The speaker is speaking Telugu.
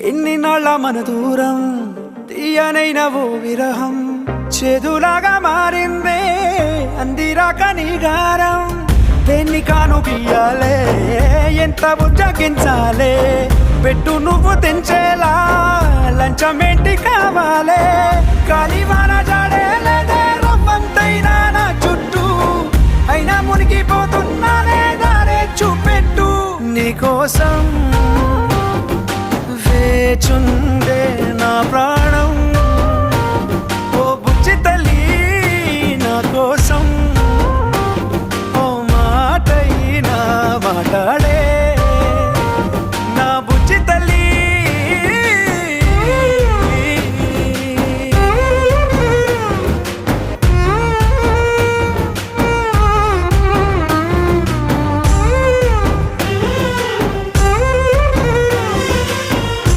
ఇన్ని నాళ్ళ మన దూరం తీయనైన ఓ విరహం చేదులాగా మారిందే అందిరాక నీ గారం దేన్ని కాను బియ్యాలే ఎంత బుజ్జగించాలే పెట్టు నువ్వు తెంచేలా లంచమేంటి కావాలే కాలివాన జాడేలేదే రవ్వంతైనా నా చుట్టూ అయినా మునిగిపోతున్నానే దారే చూపెట్టు నీకోసం వేచున్నా